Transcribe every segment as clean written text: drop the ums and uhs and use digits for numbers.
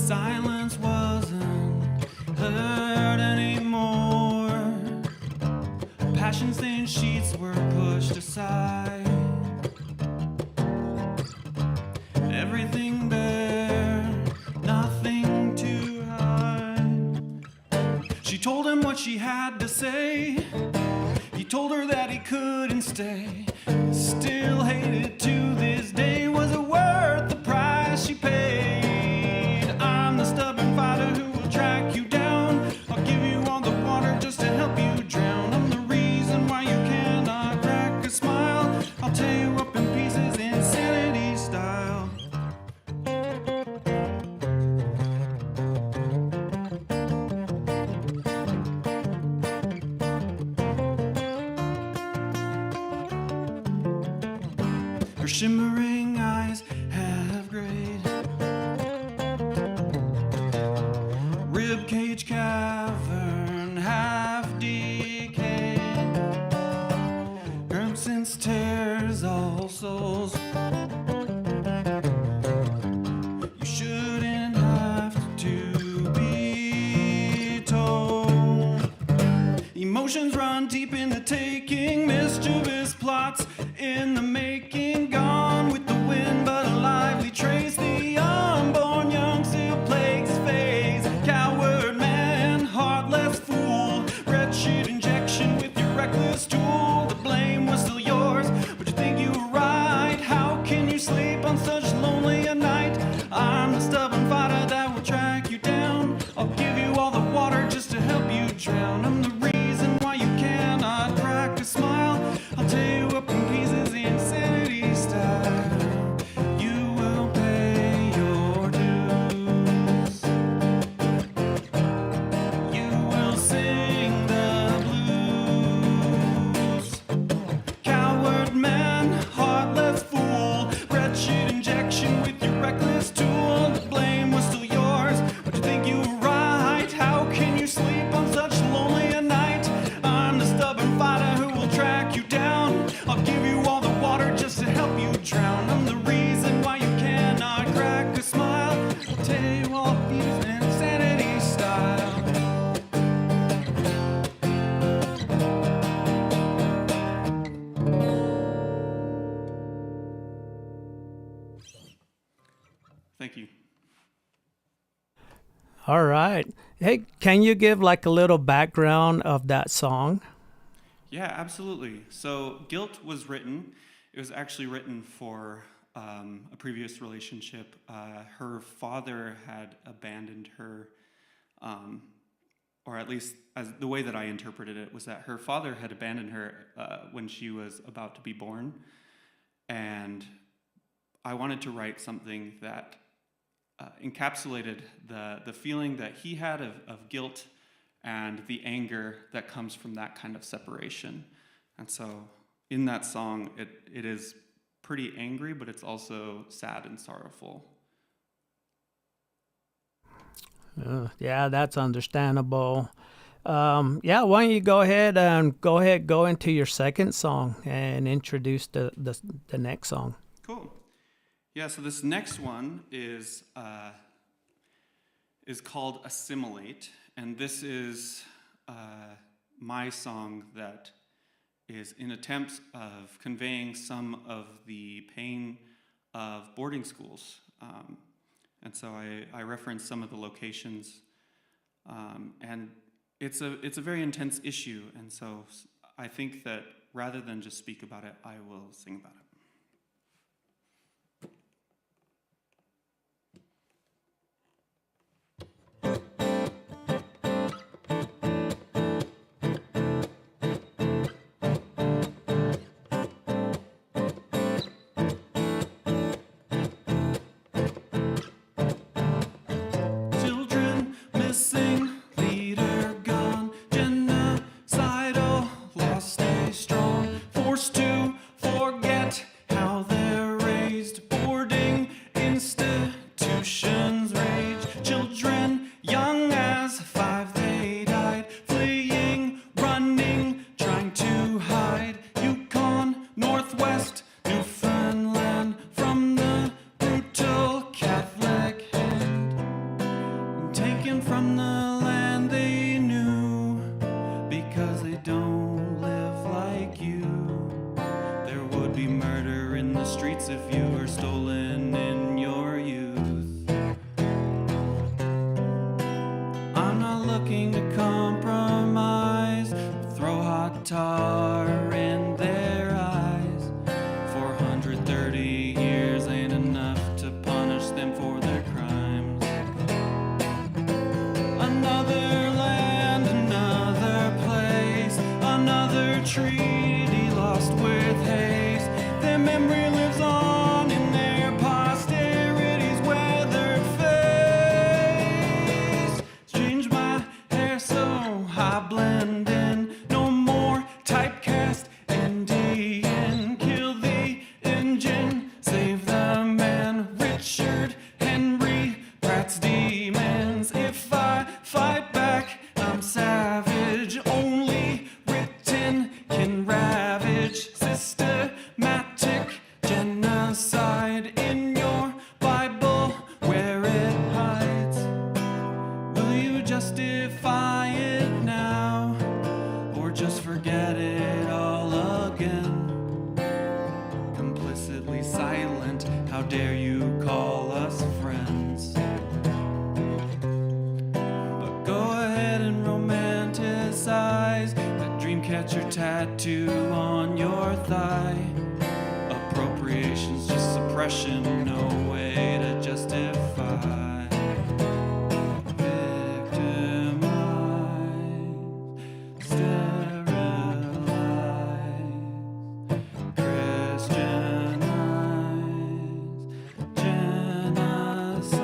silence wasn't heard anymore. Passion-stained sheets were pushed aside. Everything bare, nothing to hide. She told him what she had to say. He told her that he couldn't stay. Still hated to this day. Was it worth the price she paid? I'm the stubborn fighter who will track you down. I'll give you all the water just to help you drown. I'm the reason why you cannot crack a smile. I'll tear you up in pieces, insanity style. Her shimmering eyes have grayed, ribcage cavern half decayed, crimson tears all souls. You shouldn't have to be told. Emotions run deep in the taking, mischievous plots in the making, gone with the wind, but a lively trace. The unborn young still plagues phase. Coward man, heartless fool, wretched injection with your reckless tool. The blame was still yours, but you think you were right. How can you sleep on such lonely a night? I'm the stubborn fighter that will track you down. I'll give you all the water just to help you drown. I'm the reason why you cannot crack a smile. I'll tear you up in pieces, insanity style. You will pay your dues. You will sing the blues. Coward man, heartless fool, wretched injection with your reckless tool. The blame was still yours, but you think you were right. How can you sleep on such lonely a night? I'm the stubborn fighter who will track you down. I'll give you all the water just to help you drown. I'm the reason why you cannot crack a smile. I'll tell you all these insanity style. Thank you. All right. Hey, can you give like a little background of that song? Yeah, absolutely. So Guilt was written. It was actually written for a previous relationship. Her father had abandoned her, or at least as the way that I interpreted it was that her father had abandoned her when she was about to be born. And I wanted to write something that encapsulated the feeling that he had of guilt and the anger that comes from that kind of separation. And so in that song, it is pretty angry, but it's also sad and sorrowful. Yeah, that's understandable. Yeah, why don't you go into your second song and introduce the next song. Cool. Yeah, so this next one is called Assimilate, and this is my song that is in attempts of conveying some of the pain of boarding schools. And so I reference some of the locations, and it's a very intense issue, and so I think that rather than just speak about it, I will sing about it. Forced to forget taken from the land they knew because they don't live like you. There would be murder in the streets if you were stolen in your youth. I'm not looking to compromise, throw hot tar in their eyes. 430 years ain't enough to punish them for their crimes. Another land, another place, another treaty lost with haste. Their memory lives on in their posterity's weathered face. Change my hair so I blend in, no more typecast Indian. Kill the engine, save the man, Richard Henry Pratt's demons. If I fight back, I'm savage, only written can ravage. Systematic genocide in your Bible where it hides. Will you justify it now, or just forget it all again? Complicitly silent, how dare you call us friends? But go ahead and romanticize that dreamcatcher tattoo on your thigh. Appropriation's just suppression, no way to justify. Victimize, sterilize, Christianize, genocide.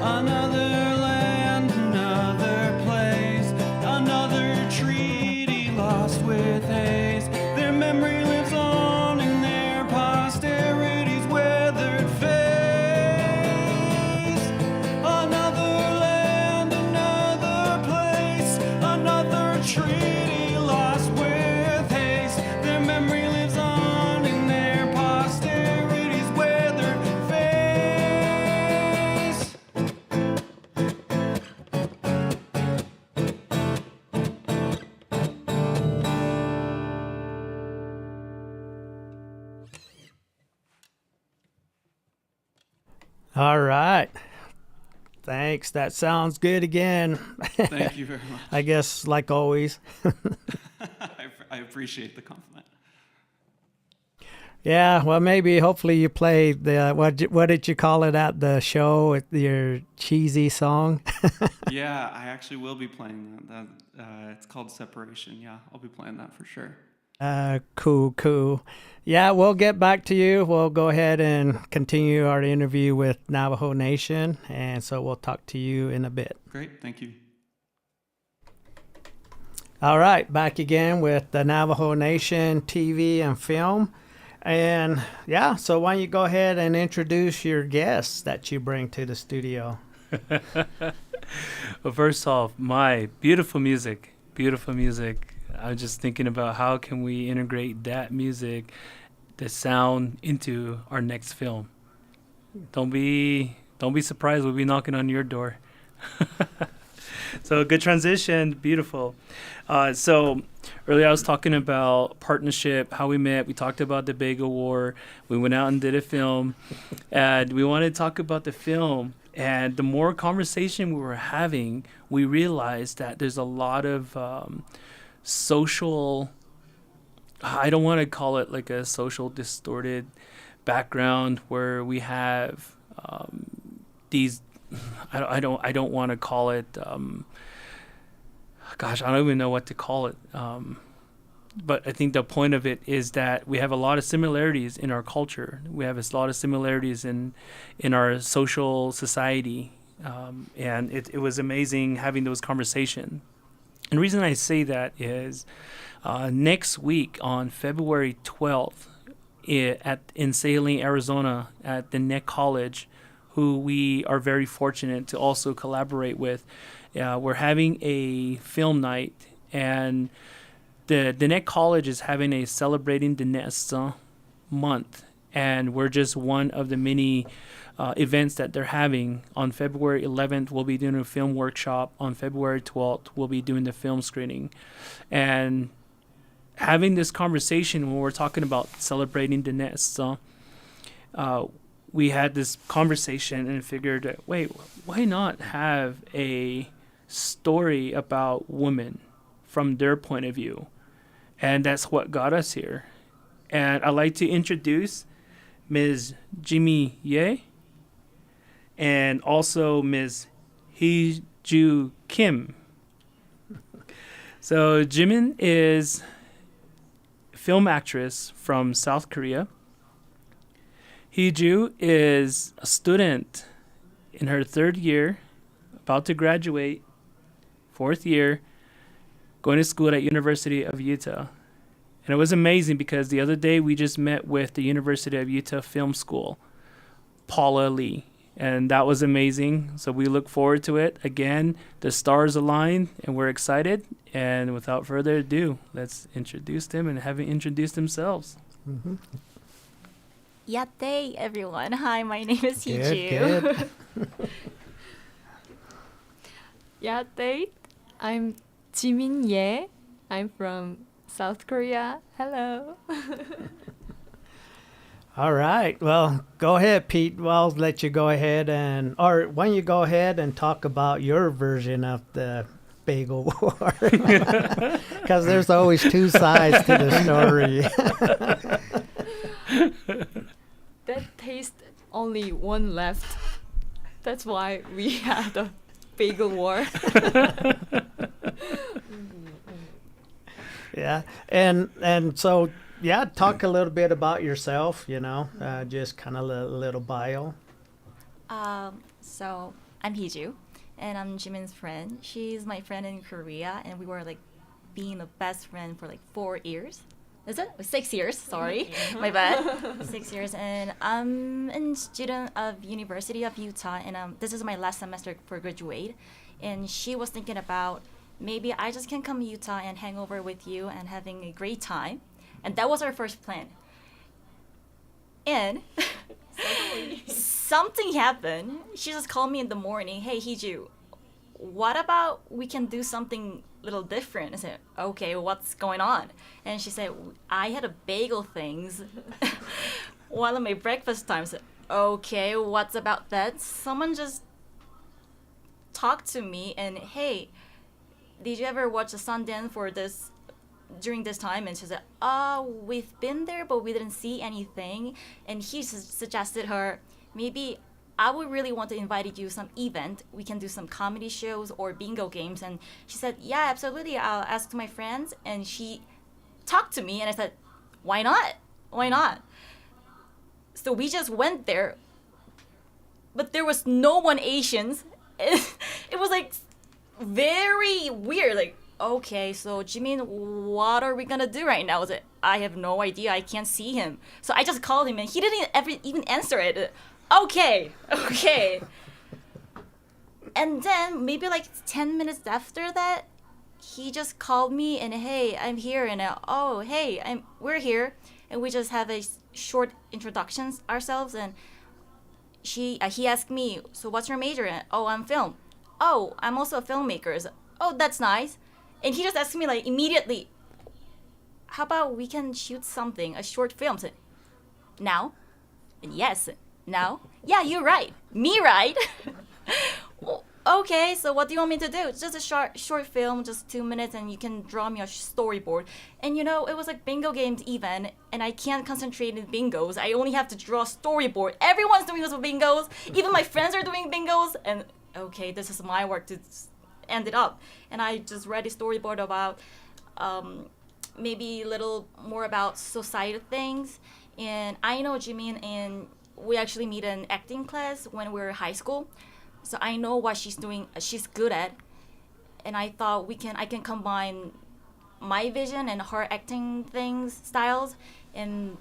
Another land, another place, another treaty lost with haste. Their memory lives on in their posterity's weathered face. Another land, another place, another treaty lost with haste. Their memory lives on in their posterity's weathered face. All right. Thanks. That sounds good again. Thank you very much. I guess, like always. I appreciate the compliment. Yeah, well, maybe, hopefully you play the, what did you call it at the show, with your cheesy song? Yeah, I actually will be playing that. It's called Separation. Yeah, I'll be playing that for sure. Cool. Yeah, we'll get back to you. We'll go ahead and continue our interview with Navajo Nation, and so we'll talk to you in a bit. Great, thank you. All right, back again with the Navajo Nation TV and film. And yeah, so why don't you go ahead and introduce your guests that you bring to the studio? Well, first off, my beautiful music. I was just thinking about how can we integrate that music, the sound, into our next film. Don't be surprised, we'll be knocking on your door. So good transition, beautiful. So earlier I was talking about partnership, how we met. We talked about the Bagel War. We went out and did a film, and we wanted to talk about the film. And the more conversation we were having, we realized that there's a lot of social, I don't want to call it like a social distorted background where we have these, I don't want to call it, gosh, I don't even know what to call it. But I think the point of it is that we have a lot of similarities in our culture. We have a lot of similarities in our social society. And it was amazing having those conversations. And the reason I say that is next week on February 12th in Saline, Arizona, at the Neck College, who we are very fortunate to also collaborate with, we're having a film night, and the Neck College is having a Celebrating the Nest month, and we're just one of the many events that they're having. On February 11th, we'll be doing a film workshop. On February 12th, we'll be doing the film screening. And having this conversation when we're talking about celebrating the nest, we had this conversation and figured, wait, why not have a story about women from their point of view? And that's what got us here. And I'd like to introduce Ms. Jimmy Ye and also Ms. Hee-Ju Kim. So Jimin is a film actress from South Korea. Hee-Ju is a student in her 3rd year, about to graduate, 4th year, going to school at University of Utah. And it was amazing because the other day we just met with the University of Utah Film School, Paula Lee. And that was amazing. So we look forward to it. Again, the stars aligned and we're excited. And without further ado, let's introduce them and have them introduce themselves. Mm-hmm. Yatte, everyone. Hi, my name is Good, Hee-Ju. good. Yatte, I'm Jimin Ye. I'm from South Korea. Hello. All right. Well, go ahead, Pete. Well, I'll let you go ahead or why don't you go ahead and talk about your version of the bagel war? Because there's always two sides to the story. That tastes only one left. That's why we had a bagel war. Yeah. And so, yeah, talk a little bit about yourself, just kind of a little bio. So I'm Hee-Ju, and I'm Jimin's friend. She's my friend in Korea, and we were like being the best friend for like 4 years. Is it? 6 years, sorry. My bad. 6 years. And I'm a student of University of Utah, and this is my last semester for graduate. And she was thinking about maybe I just can come to Utah and hang over with you and having a great time. And that was our first plan. And something happened. She just called me in the morning. Hey, Hee-Ju, what about we can do something little different? I said, okay, what's going on? And she said, I had a bagel things one of my breakfast times. I said, okay, what's about that? Someone just talked to me and, hey, did you ever watch the Sundance for this during this time? And she said, we've been there, but we didn't see anything. And he suggested her, maybe I would really want to invite you to some event. We can do some comedy shows or bingo games. And she said, yeah, absolutely. I'll ask my friends. And she talked to me and I said, why not? Why not? So we just went there, but there was no one Asians. It was like very weird. Like, okay, so Jimin, what are we gonna do right now? I was like, I have no idea. I can't see him. So I just called him and he didn't even answer it. Okay. And then maybe like 10 minutes after that, he just called me and, hey, I'm here. And oh, hey, we're here. And we just have a short introductions ourselves. And he asked me, so what's your major in? Oh, I'm film. Oh, I'm also a filmmaker. So, oh, that's nice. And he just asked me like immediately, how about we can shoot something, a short film? So, now? And yes, now? Yeah, you're right. Me right? Well, okay, so what do you want me to do? It's just a short film, just 2 minutes, and you can draw me a storyboard. And it was like bingo games event, and I can't concentrate in bingos. I only have to draw a storyboard. Everyone's doing this with bingos. Even my friends are doing bingos. And okay, this is my work to end it up. And I just read a storyboard about maybe a little more about society things. And I know Jimin, and we actually meet in acting class when we were in high school. So I know what she's doing, she's good at. And I thought I can combine my vision and her acting styles, and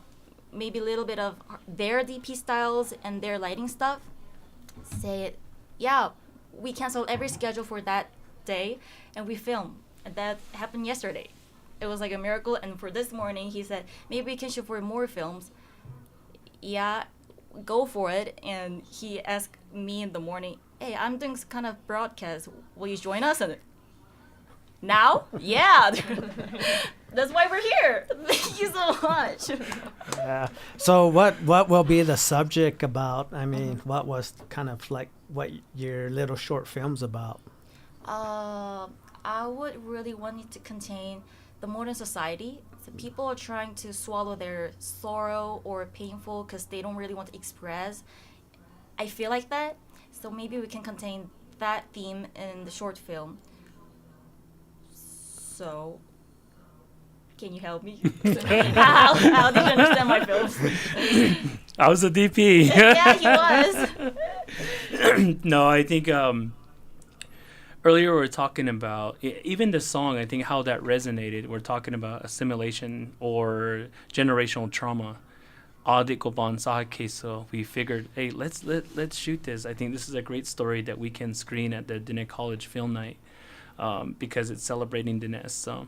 maybe a little bit of their DP styles and their lighting stuff. Say, yeah, we canceled every schedule for that day and we filmed. And that happened yesterday. It was like a miracle. And for this morning, he said, maybe we can shoot for more films. Yeah, go for it. And he asked me in the morning, hey, I'm doing some kind of broadcast. Will you join us? And now? Yeah. That's why we're here. Thank you so much. Yeah. So what will be the subject about? I mean, what was kind of like what your little short film's about? I would really want it to contain the modern society. So people are trying to swallow their sorrow or painful because they don't really want to express. I feel like that. So maybe we can contain that theme in the short film. So, can you help me? How did you understand my films? I was a DP. Yeah, he was. No, I think earlier we were talking about even the song. I think how that resonated. We're talking about assimilation or generational trauma. Audit ko bansa keso. We figured, hey, let's shoot this. I think this is a great story that we can screen at the Diné College Film Night because it's celebrating Diné. So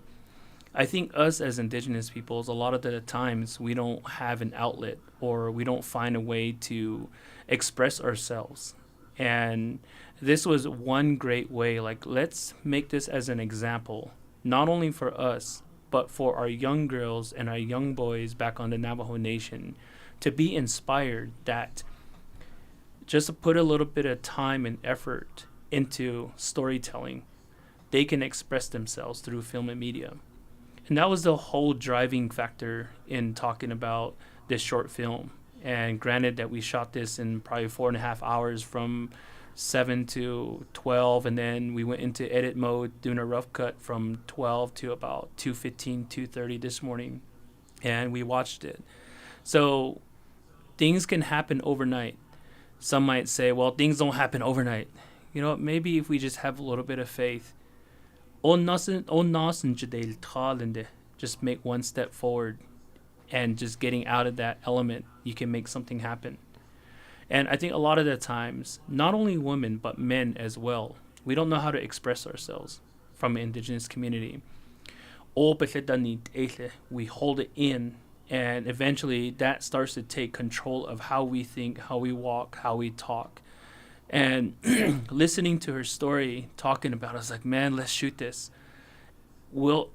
I think us as Indigenous peoples, a lot of the times we don't have an outlet or we don't find a way to express ourselves. And this was one great way. Like, let's make this as an example, not only for us, but for our young girls and our young boys back on the Navajo Nation to be inspired that just to put a little bit of time and effort into storytelling, they can express themselves through film and media. And that was the whole driving factor in talking about this short film. And granted that we shot this in probably 4.5 hours from 7 to 12, and then we went into edit mode doing a rough cut from 12 to about 2:15, 2:30 this morning, and we watched it. So things can happen overnight. Some might say, well, things don't happen overnight. You know what, maybe if we just have a little bit of faith, just make one step forward, and just getting out of that element, you can make something happen. And I think a lot of the times, not only women, but men as well, we don't know how to express ourselves from an Indigenous community. We hold it in, and eventually that starts to take control of how we think, how we walk, how we talk. And listening to her story, talking about it, I was like, man, let's shoot this. We'll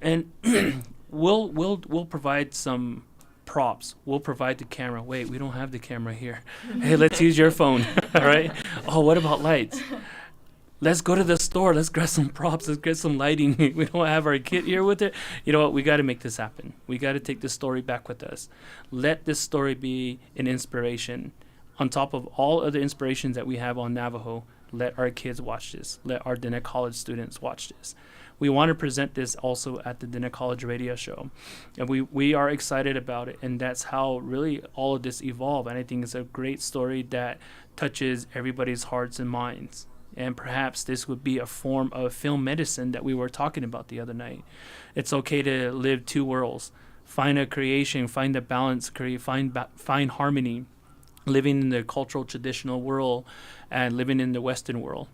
provide some props. We'll provide the camera. Wait, we don't have the camera here. Hey, let's use your phone. All right. Oh, what about lights? Let's go to the store. Let's grab some props. Let's get some lighting. We don't have our kit here with it. You know what? We got to make this happen. We got to take this story back with us. Let this story be an inspiration. On top of all other inspirations that we have on Navajo, let our kids watch this. Let our Diné College students watch this. We want to present this also at the Diné College radio show. And we are excited about it. And that's how really all of this evolved. And I think it's a great story that touches everybody's hearts and minds. And perhaps this would be a form of film medicine that we were talking about the other night. It's okay to live two worlds. Find a creation, find a balance, find harmony. Living in the cultural traditional world and living in the Western world.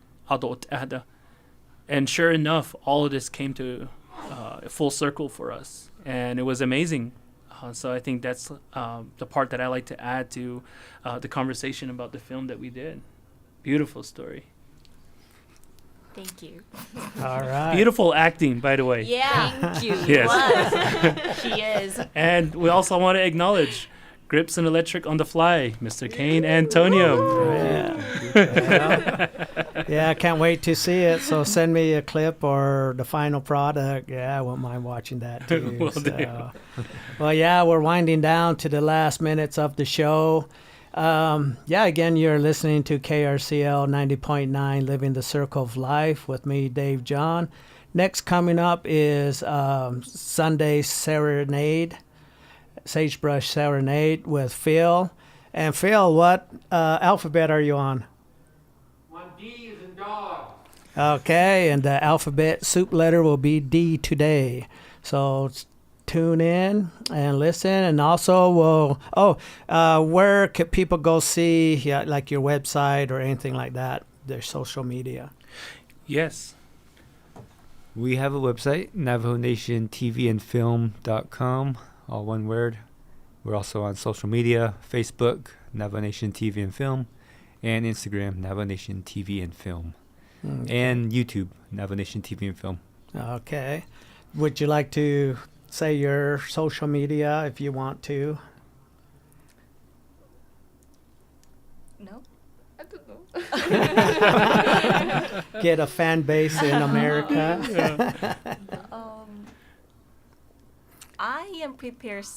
And sure enough, all of this came to full circle for us. And it was amazing. So I think that's the part that I like to add to the conversation about the film that we did. Beautiful story. Thank you. All right. Beautiful acting, by the way. Yeah. Thank you. Yes. She is. And we also want to acknowledge Grips and Electric on the Fly, Mr. Kane Antonio. Yeah, I can't wait to see it. So send me a clip or the final product. Yeah, I won't mind watching that too. Will do. Well, yeah, we're winding down to the last minutes of the show. Again, you're listening to KRCL 90.9, Living the Circle of Life with me, Dave John. Next coming up is Sunday Serenade. Sagebrush Serenade with Phil. And Phil, what alphabet are you on? On D as in dog. Okay, and the alphabet soup letter will be D today. So tune in and listen. And also, where could people go see, like your website or anything like that, their social media? Yes. We have a website, NavajoNationTVandFilm.com. All one word. We're also on social media, Facebook, Navajo Nation TV and Film, and Instagram, Navajo Nation TV and Film, and YouTube, Navajo Nation TV and Film. Okay. Would you like to say your social media if you want to? No. I don't know. Get a fan base in America? I am prepared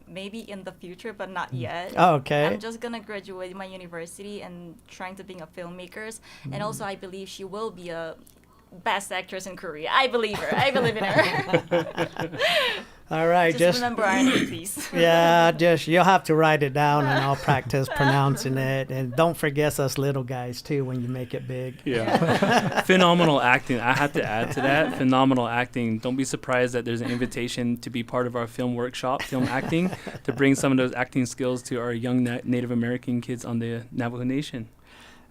maybe in the future, but not yet. Okay. I'm just gonna graduate my university and trying to being a filmmaker. And also I believe she will be a best actress in Korea. I believe her. I believe in her. All right. Just remember our name, please. Yeah, just you'll have to write it down and I'll practice pronouncing it. And don't forget us little guys too when you make it big. Yeah. Phenomenal acting. I have to add to that. Phenomenal acting. Don't be surprised that there's an invitation to be part of our film workshop, film acting, to bring some of those acting skills to our young Native American kids on the Navajo Nation.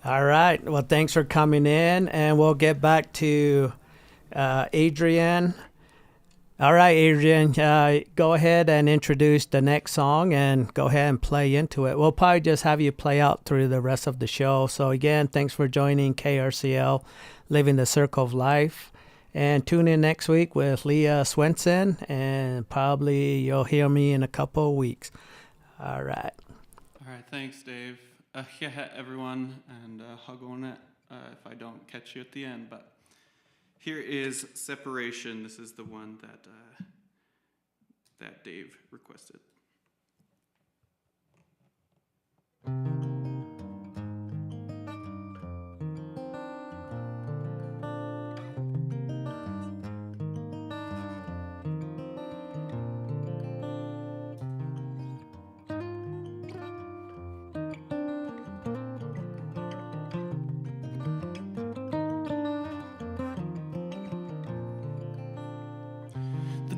All right. Well, thanks for coming in, and we'll get back to Adrien. All right, Adrien, go ahead and introduce the next song and go ahead and play into it. We'll probably just have you play out through the rest of the show. So again, thanks for joining KRCL, Living the Circle of Life. And tune in next week with Leah Swenson, and probably you'll hear me in a couple of weeks. All right. All right, thanks, Dave. Yeah, everyone, and hug on it if I don't catch you at the end. But here is Separation. This is the one that Dave requested.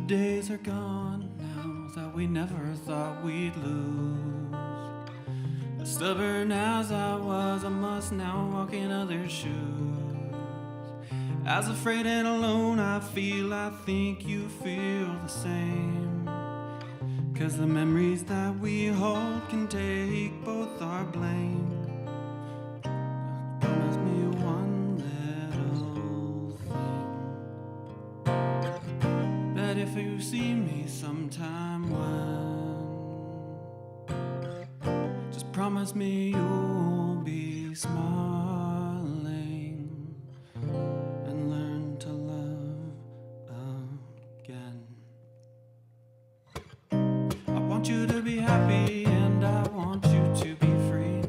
Days are gone now that we never thought we'd lose. As stubborn as I was, I must now walk in others' shoes. As afraid and alone I feel, I think you feel the same. 'Cause the memories that we hold can take both our blame. Promise me one little thing, that if you see me sometime when, just promise me you'll be smiling and learn to love again. I want you to be happy and I want you to be free.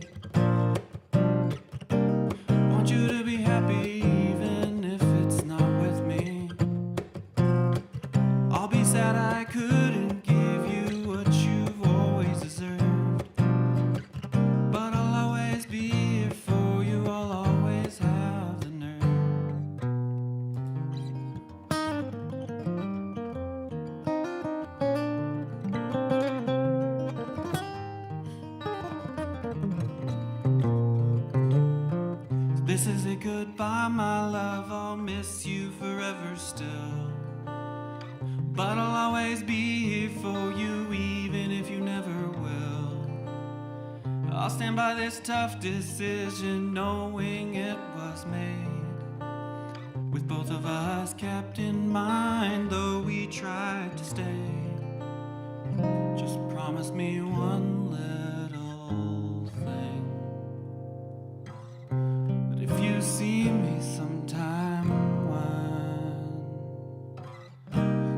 I want you to be happy even if it's not with me. I'll be sad I couldn't give you what you've always deserved, but I'll always be here for you, I'll always have the nerve. This is a goodbye, my love, I'll miss you forever still, but I'll always be here for you even if you never will. I'll stand by this tough decision knowing it was made, with both of us kept in mind though we tried to stay. Just promise me one little thing, that if you see me sometime when,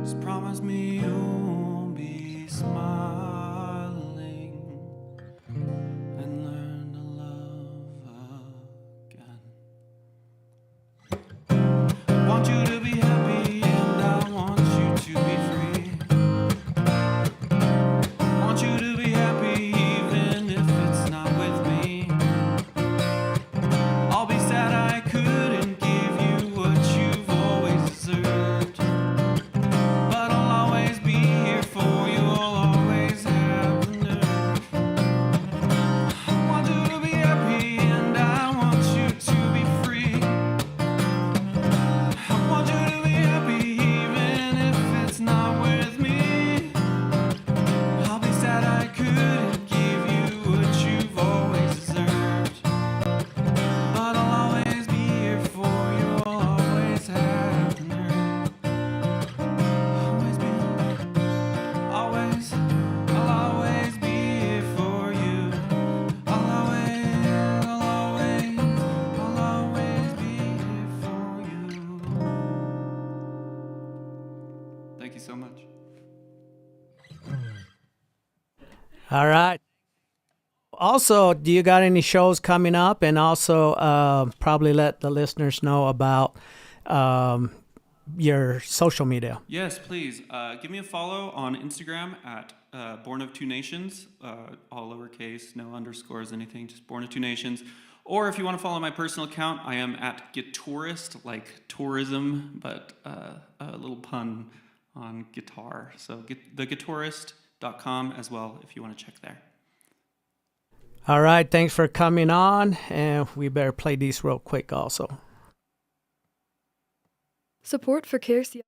just promise me you'll be smiling and learn to love again. I want you to be happy and I want you to be free. I want you to be happy even if it's not with me. I'll be sad I could All right. Also, do you got any shows coming up? And also, probably let the listeners know about your social media. Yes, please. Give me a follow on Instagram at Born of Two Nations, all lowercase, no underscores, anything, just Born of Two Nations. Or if you want to follow my personal account, I am at Guitarist, like tourism, but a little pun on guitar. So theguitarist.com as well if you want to check there. All right. Thanks for coming on. And we better play these real quick also. Support for KRCL.